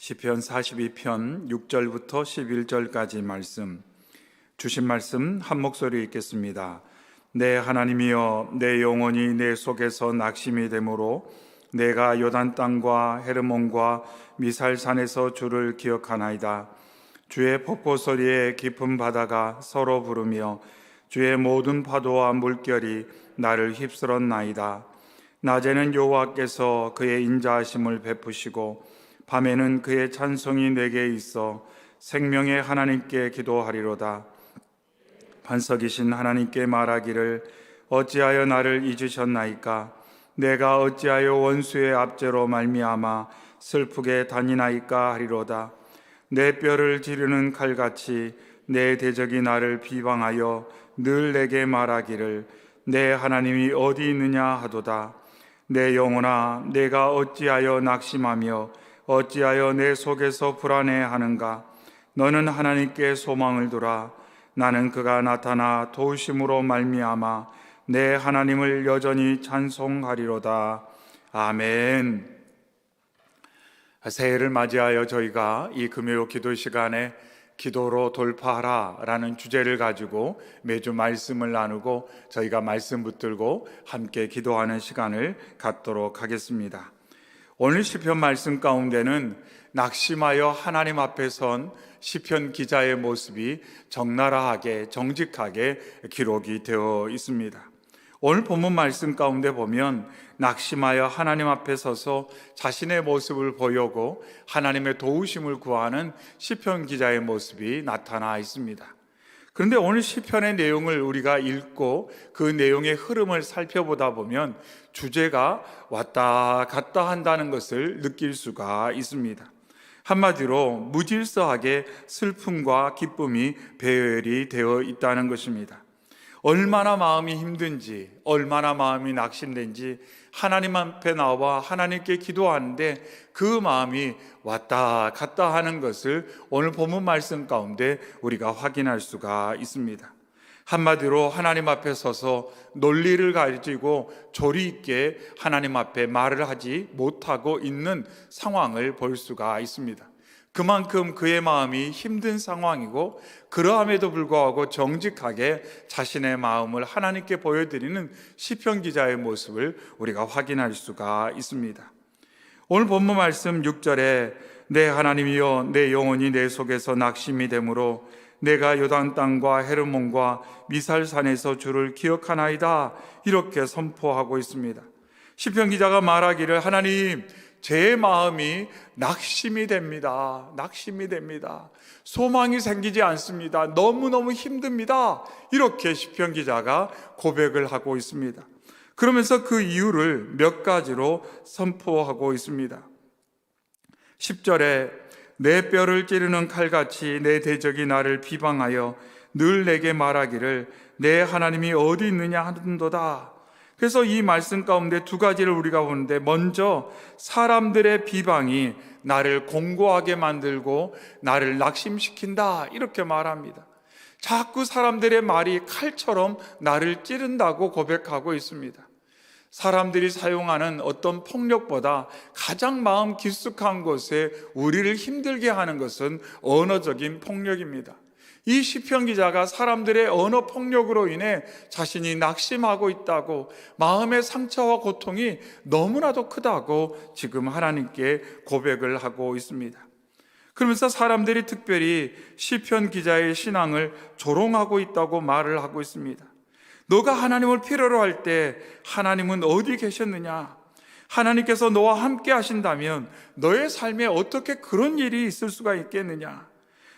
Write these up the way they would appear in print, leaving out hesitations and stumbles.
시편 42편 6절부터 11절까지 말씀, 주신 말씀 한 목소리 읽겠습니다. 내 하나님이여, 내 영혼이 내 속에서 낙심이 되므로 내가 요단 땅과 헤르몬과 미살산에서 주를 기억하나이다. 주의 폭포 소리에 깊은 바다가 서로 부르며 주의 모든 파도와 물결이 나를 휩쓸었나이다. 낮에는 여호와께서 그의 인자하심을 베푸시고 밤에는 그의 찬송이 내게 있어 생명의 하나님께 기도하리로다. 반석이신 하나님께 말하기를 어찌하여 나를 잊으셨나이까? 내가 어찌하여 원수의 압제로 말미암아 슬프게 다니나이까 하리로다. 내 뼈를 지르는 칼같이 내 대적이 나를 비방하여 늘 내게 말하기를 내 하나님이 어디 있느냐 하도다. 내 영혼아, 내가 어찌하여 낙심하며 어찌하여 내 속에서 불안해하는가? 너는 하나님께 소망을 두라. 나는 그가 나타나 도우심으로 말미암아 내 하나님을 여전히 찬송하리로다. 아멘. 새해를 맞이하여 저희가 이 금요 기도 시간에 기도로 돌파하라 라는 주제를 가지고 매주 말씀을 나누고 저희가 말씀 붙들고 함께 기도하는 시간을 갖도록 하겠습니다. 오늘 시편 말씀 가운데는 낙심하여 하나님 앞에 선 시편 기자의 모습이 적나라하게 정직하게 기록이 되어 있습니다. 오늘 본문 말씀 가운데 보면 낙심하여 하나님 앞에 서서 자신의 모습을 보이고 하나님의 도우심을 구하는 시편 기자의 모습이 나타나 있습니다. 그런데 오늘 시편의 내용을 우리가 읽고 그 내용의 흐름을 살펴보다 보면 주제가 왔다 갔다 한다는 것을 느낄 수가 있습니다. 한마디로 무질서하게 슬픔과 기쁨이 배열이 되어 있다는 것입니다. 얼마나 마음이 힘든지, 얼마나 마음이 낙심된지 하나님 앞에 나와 하나님께 기도하는데 그 마음이 왔다 갔다 하는 것을 오늘 본문 말씀 가운데 우리가 확인할 수가 있습니다. 한마디로 하나님 앞에 서서 논리를 가지고 조리 있게 하나님 앞에 말을 하지 못하고 있는 상황을 볼 수가 있습니다. 그만큼 그의 마음이 힘든 상황이고 그러함에도 불구하고 정직하게 자신의 마음을 하나님께 보여드리는 시편 기자의 모습을 우리가 확인할 수가 있습니다. 오늘 본문 말씀 6절에 내 하나님이여, 내 영혼이 내 속에서 낙심이 되므로 내가 요단 땅과 헤르몬과 미살산에서 주를 기억하나이다, 이렇게 선포하고 있습니다. 시편 기자가 말하기를 하나님, 제 마음이 낙심이 됩니다. 낙심이 됩니다. 소망이 생기지 않습니다. 너무너무 힘듭니다. 이렇게 시편 기자가 고백을 하고 있습니다. 그러면서 그 이유를 몇 가지로 선포하고 있습니다. 10절에 내 뼈를 찌르는 칼같이 내 대적이 나를 비방하여 늘 내게 말하기를 내 하나님이 어디 있느냐 하는도다. 그래서 이 말씀 가운데 두 가지를 우리가 보는데, 먼저 사람들의 비방이 나를 공고하게 만들고 나를 낙심시킨다, 이렇게 말합니다. 자꾸 사람들의 말이 칼처럼 나를 찌른다고 고백하고 있습니다. 사람들이 사용하는 어떤 폭력보다 가장 마음 깊숙한 곳에 우리를 힘들게 하는 것은 언어적인 폭력입니다. 이 시편 기자가 사람들의 언어 폭력으로 인해 자신이 낙심하고 있다고, 마음의 상처와 고통이 너무나도 크다고 지금 하나님께 고백을 하고 있습니다. 그러면서 사람들이 특별히 시편 기자의 신앙을 조롱하고 있다고 말을 하고 있습니다. 너가 하나님을 필요로 할 때 하나님은 어디 계셨느냐? 하나님께서 너와 함께 하신다면 너의 삶에 어떻게 그런 일이 있을 수가 있겠느냐?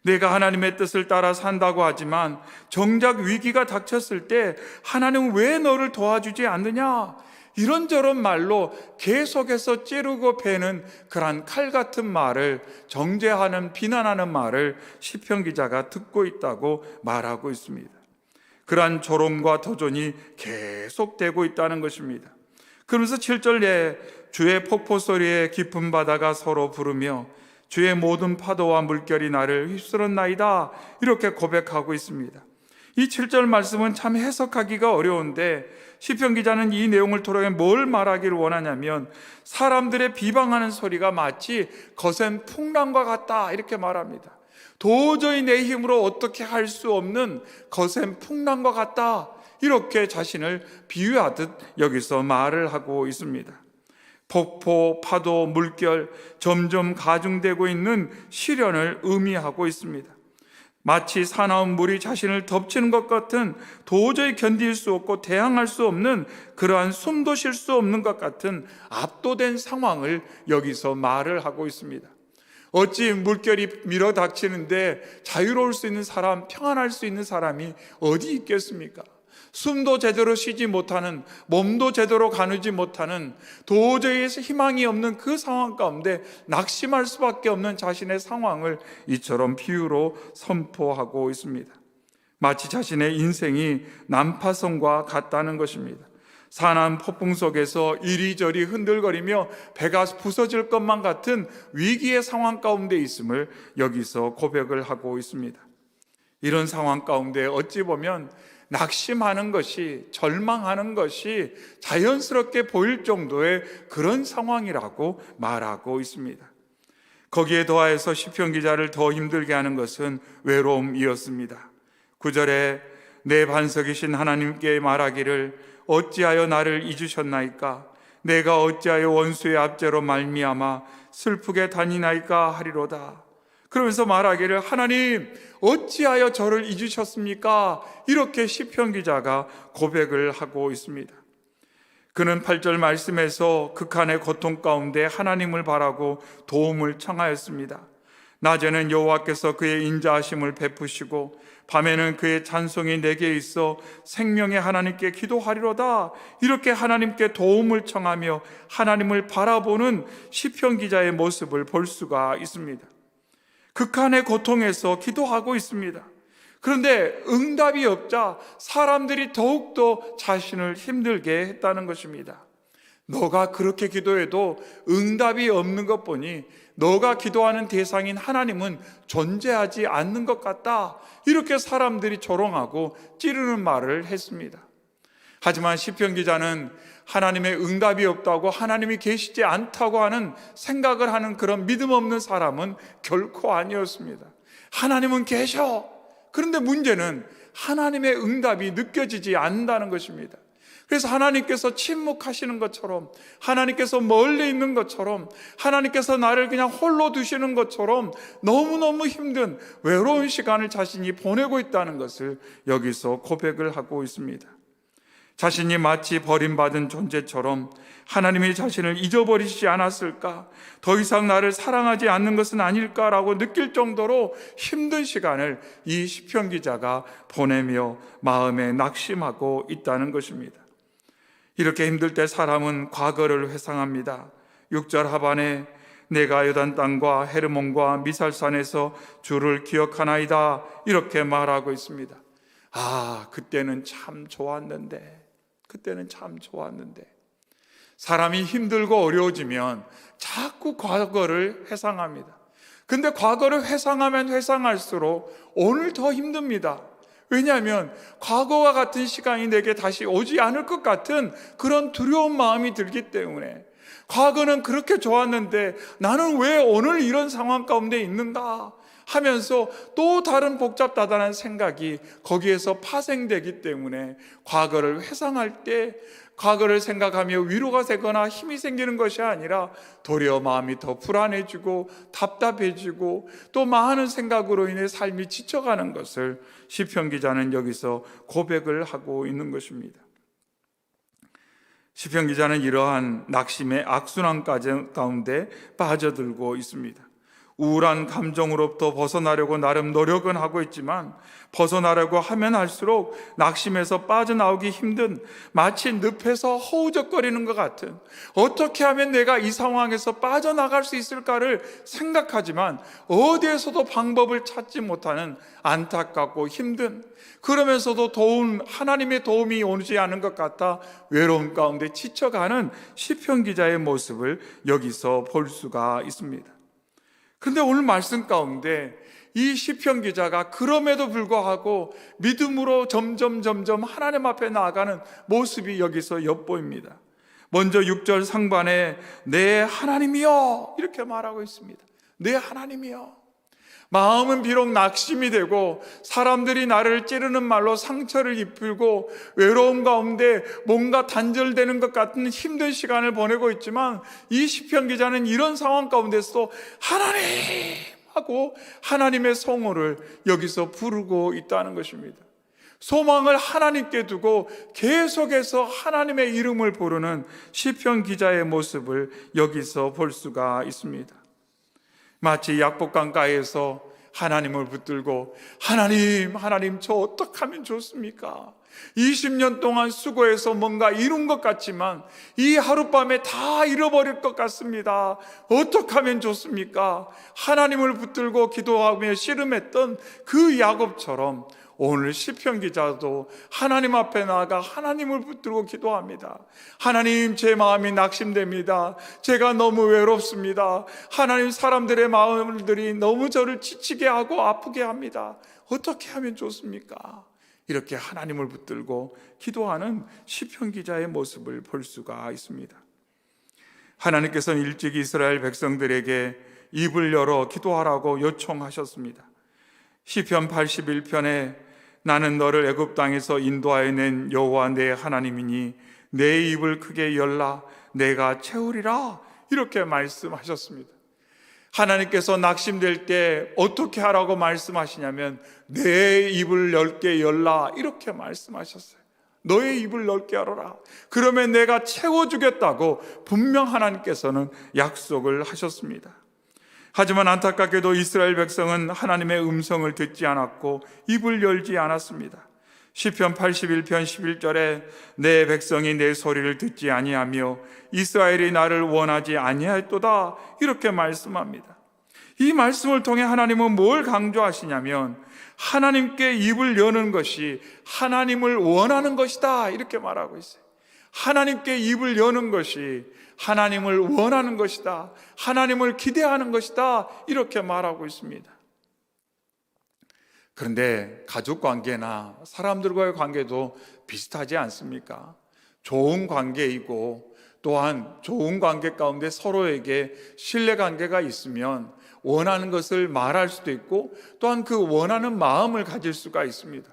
내가 하나님의 뜻을 따라 산다고 하지만 정작 위기가 닥쳤을 때 하나님은 왜 너를 도와주지 않느냐? 이런저런 말로 계속해서 찌르고 베는 그러한 칼 같은 말을, 정죄하는, 비난하는 말을 시편 기자가 듣고 있다고 말하고 있습니다. 그러한 조롱과 도전이 계속되고 있다는 것입니다. 그러면서 7절에 주의 폭포 소리에 깊은 바다가 서로 부르며 주의 모든 파도와 물결이 나를 휩쓸었나이다, 이렇게 고백하고 있습니다. 이 7절 말씀은 참 해석하기가 어려운데 시편 기자는 이 내용을 토록해 뭘 말하기를 원하냐면 사람들의 비방하는 소리가 마치 거센 풍랑과 같다 이렇게 말합니다. 도저히 내 힘으로 어떻게 할 수 없는 거센 풍랑과 같다 이렇게 자신을 비유하듯 여기서 말을 하고 있습니다. 폭포, 파도, 물결 점점 가중되고 있는 시련을 의미하고 있습니다. 마치 사나운 물이 자신을 덮치는 것 같은 도저히 견딜 수 없고 대항할 수 없는 그러한 숨도 쉴 수 없는 것 같은 압도된 상황을 여기서 말을 하고 있습니다. 어찌 물결이 밀어닥치는데 자유로울 수 있는 사람, 평안할 수 있는 사람이 어디 있겠습니까? 숨도 제대로 쉬지 못하는, 몸도 제대로 가누지 못하는, 도저히 희망이 없는 그 상황 가운데 낙심할 수밖에 없는 자신의 상황을 이처럼 비유로 선포하고 있습니다. 마치 자신의 인생이 난파선과 같다는 것입니다. 사나운 폭풍 속에서 이리저리 흔들거리며 배가 부서질 것만 같은 위기의 상황 가운데 있음을 여기서 고백을 하고 있습니다. 이런 상황 가운데 어찌 보면 낙심하는 것이, 절망하는 것이 자연스럽게 보일 정도의 그런 상황이라고 말하고 있습니다. 거기에 더하여서 시편 기자를 더 힘들게 하는 것은 외로움이었습니다. 9절에 내 반석이신 하나님께 말하기를 어찌하여 나를 잊으셨나이까? 내가 어찌하여 원수의 압제로 말미암아 슬프게 다니나이까 하리로다. 그러면서 말하기를 하나님 어찌하여 저를 잊으셨습니까? 이렇게 시편 기자가 고백을 하고 있습니다. 그는 8절 말씀에서 극한의 고통 가운데 하나님을 바라고 도움을 청하였습니다. 낮에는 여호와께서 그의 인자하심을 베푸시고 밤에는 그의 찬송이 내게 있어 생명의 하나님께 기도하리로다. 이렇게 하나님께 도움을 청하며 하나님을 바라보는 시편 기자의 모습을 볼 수가 있습니다. 극한의 고통에서 기도하고 있습니다. 그런데 응답이 없자 사람들이 더욱더 자신을 힘들게 했다는 것입니다. 너가 그렇게 기도해도 응답이 없는 것 보니 너가 기도하는 대상인 하나님은 존재하지 않는 것 같다. 이렇게 사람들이 조롱하고 찌르는 말을 했습니다. 하지만 시편 기자는 하나님의 응답이 없다고, 하나님이 계시지 않다고 하는 생각을 하는 그런 믿음 없는 사람은 결코 아니었습니다. 하나님은 계셔. 그런데 문제는 하나님의 응답이 느껴지지 않는다는 것입니다. 그래서 하나님께서 침묵하시는 것처럼, 하나님께서 멀리 있는 것처럼, 하나님께서 나를 그냥 홀로 두시는 것처럼 너무너무 힘든 외로운 시간을 자신이 보내고 있다는 것을 여기서 고백을 하고 있습니다. 자신이 마치 버림받은 존재처럼 하나님이 자신을 잊어버리시지 않았을까? 더 이상 나를 사랑하지 않는 것은 아닐까라고 느낄 정도로 힘든 시간을 이 시편 기자가 보내며 마음에 낙심하고 있다는 것입니다. 이렇게 힘들 때 사람은 과거를 회상합니다. 6절 하반에 내가 요단 땅과 헤르몬과 미살산에서 주를 기억하나이다 이렇게 말하고 있습니다. 그때는 참 좋았는데, 그때는 참 좋았는데. 사람이 힘들고 어려워지면 자꾸 과거를 회상합니다. 근데 과거를 회상하면 회상할수록 오늘 더 힘듭니다. 왜냐하면 과거와 같은 시간이 내게 다시 오지 않을 것 같은 그런 두려운 마음이 들기 때문에, 과거는 그렇게 좋았는데 나는 왜 오늘 이런 상황 가운데 있는가 하면서 또 다른 복잡다단한 생각이 거기에서 파생되기 때문에 과거를 회상할 때 과거를 생각하며 위로가 되거나 힘이 생기는 것이 아니라 도리어 마음이 더 불안해지고 답답해지고 또 많은 생각으로 인해 삶이 지쳐가는 것을 시편 기자는 여기서 고백을 하고 있는 것입니다. 시편 기자는 이러한 낙심의 악순환 가운데 빠져들고 있습니다. 우울한 감정으로부터 벗어나려고 나름 노력은 하고 있지만 벗어나려고 하면 할수록 낙심에서 빠져나오기 힘든, 마치 늪에서 허우적거리는 것 같은, 어떻게 하면 내가 이 상황에서 빠져나갈 수 있을까를 생각하지만 어디에서도 방법을 찾지 못하는 안타깝고 힘든, 그러면서도 하나님의 도움이 오지 않은 것 같아 외로움 가운데 지쳐가는 시편 기자의 모습을 여기서 볼 수가 있습니다. 그런데 오늘 말씀 가운데 이 시편 기자가 그럼에도 불구하고 믿음으로 점점 하나님 앞에 나아가는 모습이 여기서 엿보입니다. 먼저 6절 상반에 내 하나님이여 이렇게 말하고 있습니다. 내 하나님이여. 마음은 비록 낙심이 되고 사람들이 나를 찌르는 말로 상처를 입히고 외로움 가운데 뭔가 단절되는 것 같은 힘든 시간을 보내고 있지만 이 시편 기자는 이런 상황 가운데서도 하나님 하고 하나님의 성호를 여기서 부르고 있다는 것입니다. 소망을 하나님께 두고 계속해서 하나님의 이름을 부르는 시편 기자의 모습을 여기서 볼 수가 있습니다. 마치 약복강가에서 하나님을 붙들고 하나님 저 어떻게 하면 좋습니까? 20년 동안 수고해서 뭔가 이룬 것 같지만 이 하룻밤에 다 잃어버릴 것 같습니다. 어떻게 하면 좋습니까? 하나님을 붙들고 기도하며 씨름했던 그 야곱처럼 오늘 시편 기자도 하나님 앞에 나아가 하나님을 붙들고 기도합니다. 하나님, 제 마음이 낙심됩니다. 제가 너무 외롭습니다. 하나님, 사람들의 마음들이 너무 저를 지치게 하고 아프게 합니다. 어떻게 하면 좋습니까? 이렇게 하나님을 붙들고 기도하는 시편 기자의 모습을 볼 수가 있습니다. 하나님께서는 일찍 이스라엘 백성들에게 입을 열어 기도하라고 요청하셨습니다. 시편 81편에 나는 너를 애굽 땅에서 인도하여 낸 여호와 내 하나님이니 내 입을 크게 열라 내가 채우리라 이렇게 말씀하셨습니다. 하나님께서 낙심될 때 어떻게 하라고 말씀하시냐면 내 입을 넓게 열라 이렇게 말씀하셨어요. 너의 입을 넓게 열어라. 그러면 내가 채워주겠다고 분명 하나님께서는 약속을 하셨습니다. 하지만 안타깝게도 이스라엘 백성은 하나님의 음성을 듣지 않았고 입을 열지 않았습니다. 시편 81편 11절에 내 백성이 내 소리를 듣지 아니하며 이스라엘이 나를 원하지 아니하였도다 이렇게 말씀합니다. 이 말씀을 통해 하나님은 뭘 강조하시냐면 하나님께 입을 여는 것이 하나님을 원하는 것이다 이렇게 말하고 있어요. 하나님께 입을 여는 것이 하나님을 원하는 것이다. 하나님을 기대하는 것이다. 이렇게 말하고 있습니다. 그런데 가족 관계나 사람들과의 관계도 비슷하지 않습니까? 좋은 관계이고 또한 좋은 관계 가운데 서로에게 신뢰관계가 있으면 원하는 것을 말할 수도 있고 또한 그 원하는 마음을 가질 수가 있습니다.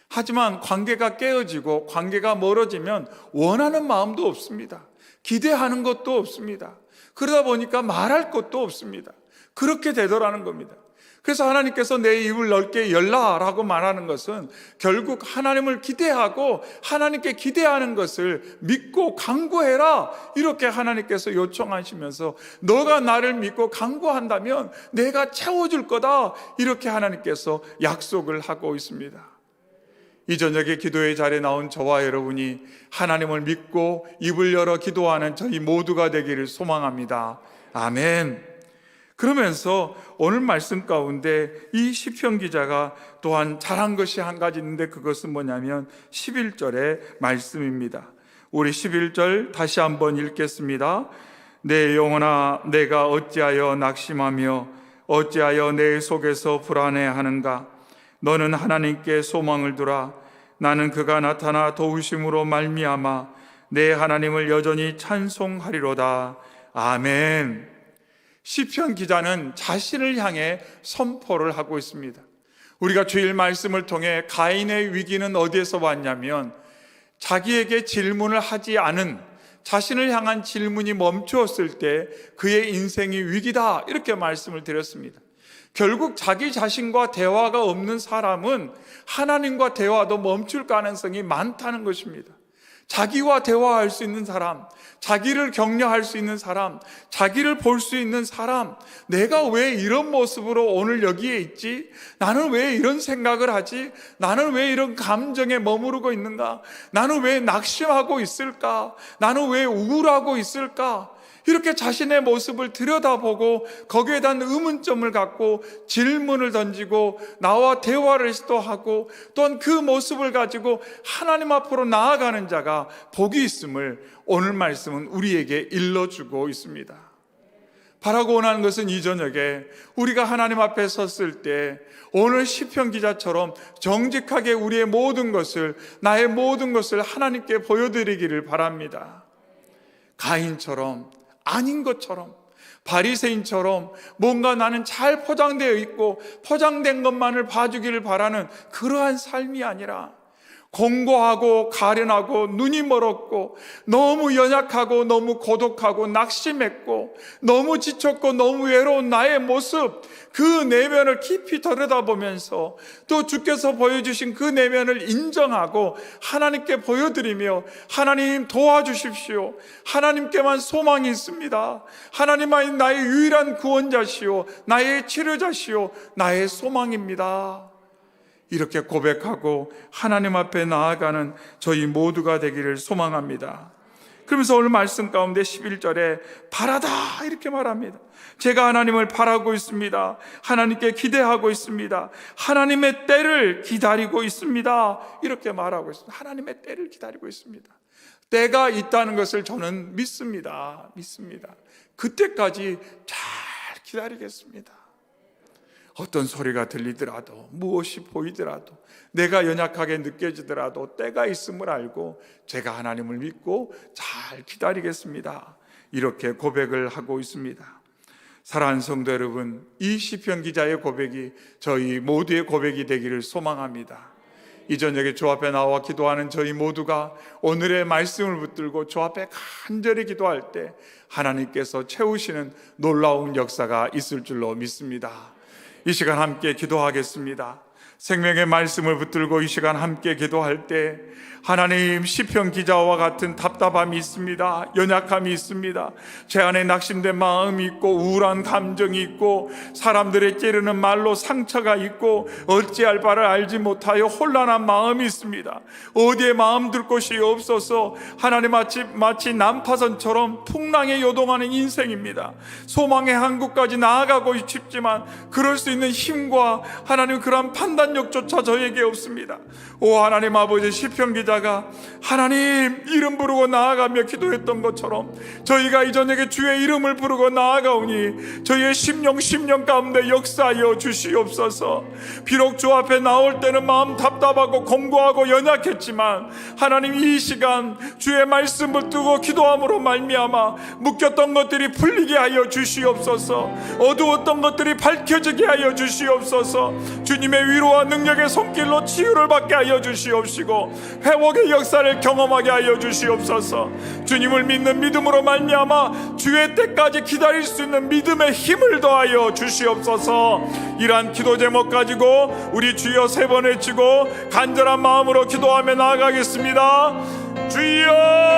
하지만 관계가 깨어지고 관계가 멀어지면 원하는 마음도 없습니다. 기대하는 것도 없습니다. 그러다 보니까 말할 것도 없습니다. 그렇게 되더라는 겁니다. 그래서 하나님께서 내 입을 넓게 열라라고 말하는 것은 결국 하나님을 기대하고 하나님께 기대하는 것을 믿고 간구해라 이렇게 하나님께서 요청하시면서 너가 나를 믿고 간구한다면 내가 채워줄 거다 이렇게 하나님께서 약속을 하고 있습니다. 이 저녁에 기도의 자리에 나온 저와 여러분이 하나님을 믿고 입을 열어 기도하는 저희 모두가 되기를 소망합니다. 아멘. 그러면서 오늘 말씀 가운데 이 시편 기자가 또한 잘한 것이 한 가지 있는데 그것은 뭐냐면 11절의 말씀입니다. 우리 11절 다시 한번 읽겠습니다. 내 영혼아 내가 어찌하여 낙심하며 어찌하여 내 속에서 불안해하는가. 너는 하나님께 소망을 두라. 나는 그가 나타나 도우심으로 말미암아 내 하나님을 여전히 찬송하리로다. 아멘. 시편 기자는 자신을 향해 선포를 하고 있습니다. 우리가 주일 말씀을 통해 가인의 위기는 어디에서 왔냐면 자기에게 질문을 하지 않은 자신을 향한 질문이 멈추었을 때 그의 인생이 위기다 이렇게 말씀을 드렸습니다. 결국 자기 자신과 대화가 없는 사람은 하나님과 대화도 멈출 가능성이 많다는 것입니다. 자기와 대화할 수 있는 사람, 자기를 격려할 수 있는 사람, 자기를 볼 수 있는 사람, 내가 왜 이런 모습으로 오늘 여기에 있지? 나는 왜 이런 생각을 하지? 나는 왜 이런 감정에 머무르고 있는가? 나는 왜 낙심하고 있을까? 나는 왜 우울하고 있을까? 이렇게 자신의 모습을 들여다보고 거기에 대한 의문점을 갖고 질문을 던지고 나와 대화를 시도하고 또한 그 모습을 가지고 하나님 앞으로 나아가는 자가 복이 있음을 오늘 말씀은 우리에게 일러주고 있습니다. 바라고 원하는 것은 이 저녁에 우리가 하나님 앞에 섰을 때 오늘 시편 기자처럼 정직하게 우리의 모든 것을, 나의 모든 것을 하나님께 보여드리기를 바랍니다. 가인처럼, 아닌 것처럼, 바리새인처럼 뭔가 나는 잘 포장되어 있고 포장된 것만을 봐주기를 바라는 그러한 삶이 아니라, 공고하고 가련하고 눈이 멀었고 너무 연약하고 너무 고독하고 낙심했고 너무 지쳤고 너무 외로운 나의 모습, 그 내면을 깊이 들여다보면서 또 주께서 보여주신 그 내면을 인정하고 하나님께 보여드리며, 하나님 도와주십시오, 하나님께만 소망이 있습니다, 하나님만이 나의 유일한 구원자시오, 나의 치료자시오, 나의 소망입니다, 이렇게 고백하고 하나님 앞에 나아가는 저희 모두가 되기를 소망합니다. 그러면서 오늘 말씀 가운데 11절에 바라다 이렇게 말합니다. 제가 하나님을 바라고 있습니다. 하나님께 기대하고 있습니다. 하나님의 때를 기다리고 있습니다. 이렇게 말하고 있습니다. 하나님의 때를 기다리고 있습니다. 때가 있다는 것을 저는 믿습니다. 그때까지 잘 기다리겠습니다. 어떤 소리가 들리더라도, 무엇이 보이더라도, 내가 연약하게 느껴지더라도 때가 있음을 알고 제가 하나님을 믿고 잘 기다리겠습니다, 이렇게 고백을 하고 있습니다. 사랑하는 성도 여러분, 이 시편 기자의 고백이 저희 모두의 고백이 되기를 소망합니다. 이 저녁에 주 앞에 나와 기도하는 저희 모두가 오늘의 말씀을 붙들고 주 앞에 간절히 기도할 때 하나님께서 채우시는 놀라운 역사가 있을 줄로 믿습니다. 이 시간 함께 기도하겠습니다. 생명의 말씀을 붙들고 이 시간 함께 기도할 때 하나님, 시편 기자와 같은 답답함이 있습니다. 연약함이 있습니다. 제 안에 낙심된 마음이 있고 우울한 감정이 있고 사람들의 찌르는 말로 상처가 있고 어찌할 바를 알지 못하여 혼란한 마음이 있습니다. 어디에 마음 둘 곳이 없어서 하나님 마치 난파선처럼 풍랑에 요동하는 인생입니다. 소망의 한국까지 나아가고 싶지만 그럴 수 있는 힘과 하나님 그런 판단력조차 저에게 없습니다. 오 하나님 아버지, 시편 기자가 하나님 이름 부르고 나아가며 기도했던 것처럼 저희가 이 저녁에 주의 이름을 부르고 나아가오니 저희의 심령 가운데 역사하여 주시옵소서. 비록 주 앞에 나올 때는 마음 답답하고 공고하고 연약했지만 하나님, 이 시간 주의 말씀 붙들고 기도함으로 말미암아 묶였던 것들이 풀리게 하여 주시옵소서. 어두웠던 것들이 밝혀지게 하여 주시옵소서. 주님의 위로와 능력의 손길로 치유를 받게 하여 주시옵시고 회복의 역사를 경험하게 하여 주시옵소서. 주님을 믿는 믿음으로 말미암아 주의 때까지 기다릴 수 있는 믿음의 힘을 더하여 주시옵소서. 이러한 기도 제목 가지고 우리 주여 3번 외치고 간절한 마음으로 기도하며 나아가겠습니다. 주여.